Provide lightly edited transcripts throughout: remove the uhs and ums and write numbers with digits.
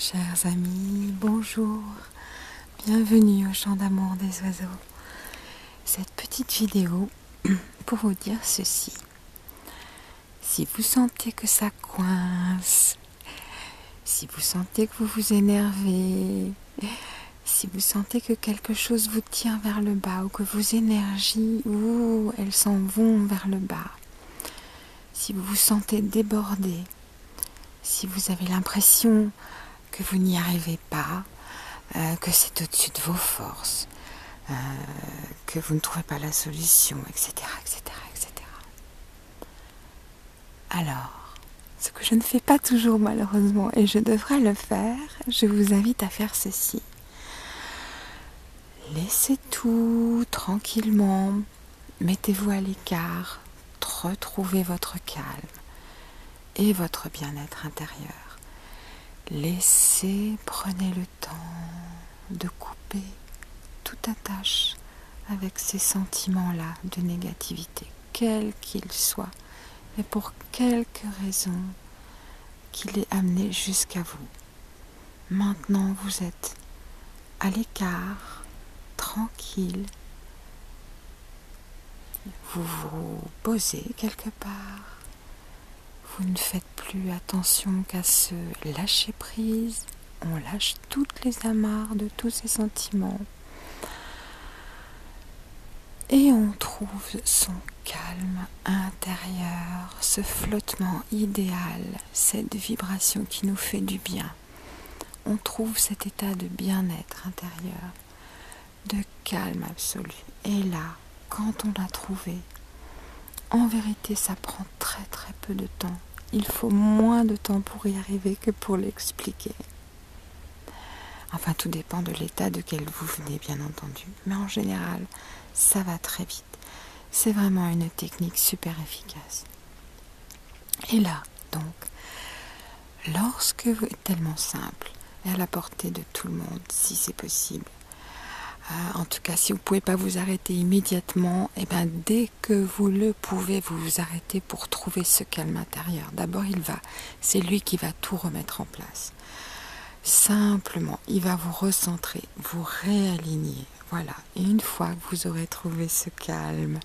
Chers amis, bonjour, bienvenue au chant d'amour des oiseaux. Cette petite vidéo pour vous dire ceci. Si vous sentez que ça coince, si vous sentez que vous vous énervez, si vous sentez que quelque chose vous tire vers le bas ou que vos énergies, elles s'en vont vers le bas, si vous vous sentez débordé, si vous avez l'impression que vous n'y arrivez pas, que c'est au-dessus de vos forces, que vous ne trouvez pas la solution, etc., etc., etc. Alors, ce que je ne fais pas toujours malheureusement, et je devrais le faire, je vous invite à faire ceci. Laissez tout tranquillement, mettez-vous à l'écart, retrouvez votre calme et votre bien-être intérieur. Prenez le temps de couper toute attache avec ces sentiments-là de négativité, quels qu'ils soient, et pour quelque raison qu'il ait amené jusqu'à vous. Maintenant, vous êtes à l'écart, tranquille, vous vous posez quelque part, vous ne faites plus attention qu'à se lâcher prise, on lâche toutes les amarres de tous ces sentiments et on trouve son calme intérieur, ce flottement idéal, cette vibration qui nous fait du bien. On trouve cet état de bien-être intérieur, de calme absolu. Et là, quand on l'a trouvé, en vérité, ça prend très très peu de temps. Il faut moins de temps pour y arriver que pour l'expliquer. Enfin, tout dépend de l'état duquel vous venez, bien entendu. Mais en général, ça va très vite. C'est vraiment une technique super efficace. Et là, donc, tellement simple, et à la portée de tout le monde, si c'est possible. En tout cas, si vous ne pouvez pas vous arrêter immédiatement, dès que vous le pouvez, vous vous arrêtez pour trouver ce calme intérieur. D'abord, c'est lui qui va tout remettre en place. Simplement, il va vous recentrer, vous réaligner. Voilà. Et une fois que vous aurez trouvé ce calme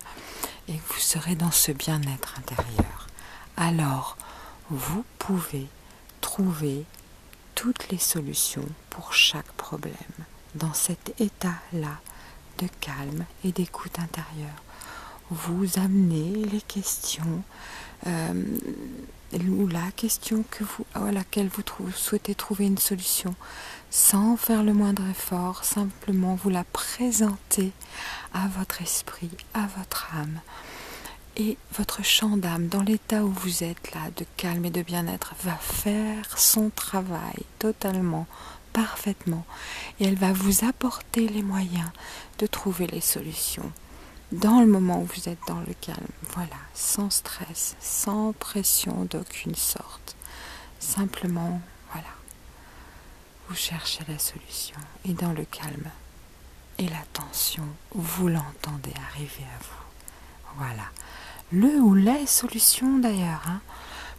et que vous serez dans ce bien-être intérieur, alors vous pouvez trouver toutes les solutions pour chaque problème dans cet état-là de calme et d'écoute intérieure. Vous amenez les questions ou la question à laquelle vous souhaitez trouver une solution sans faire le moindre effort, simplement vous la présentez à votre esprit, à votre âme. Et votre champ d'âme, dans l'état où vous êtes là, de calme et de bien-être, va faire son travail totalement, parfaitement. Et elle va vous apporter les moyens de trouver les solutions. Dans le moment où vous êtes dans le calme, voilà, sans stress, sans pression d'aucune sorte. Simplement, voilà, vous cherchez la solution. Et dans le calme et la tension, vous l'entendez arriver à vous. Voilà. Le ou les solutions d'ailleurs.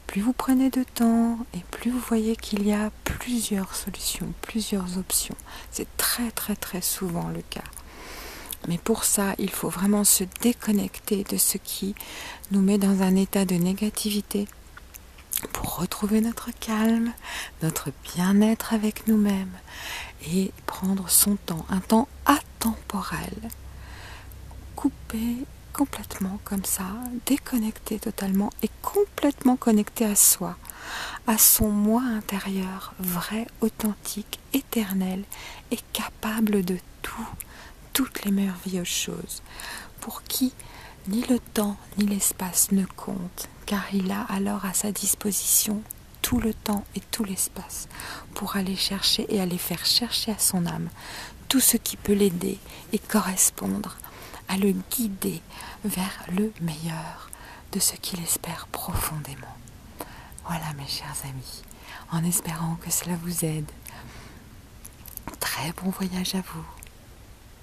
Plus vous prenez de temps et plus vous voyez qu'il y a plusieurs solutions, plusieurs options. C'est très très très souvent le cas. Mais pour ça, il faut vraiment se déconnecter de ce qui nous met dans un état de négativité pour retrouver notre calme, notre bien-être avec nous-mêmes et prendre son temps, un temps atemporel, coupé complètement comme ça, déconnecté totalement et complètement connecté à soi, à son moi intérieur, vrai, authentique, éternel et capable de toutes les merveilleuses choses, pour qui ni le temps ni l'espace ne comptent, car il a alors à sa disposition tout le temps et tout l'espace pour aller chercher et aller faire chercher à son âme tout ce qui peut l'aider et correspondre à le guider vers le meilleur de ce qu'il espère profondément. Voilà mes chers amis, en espérant que cela vous aide. Très bon voyage à vous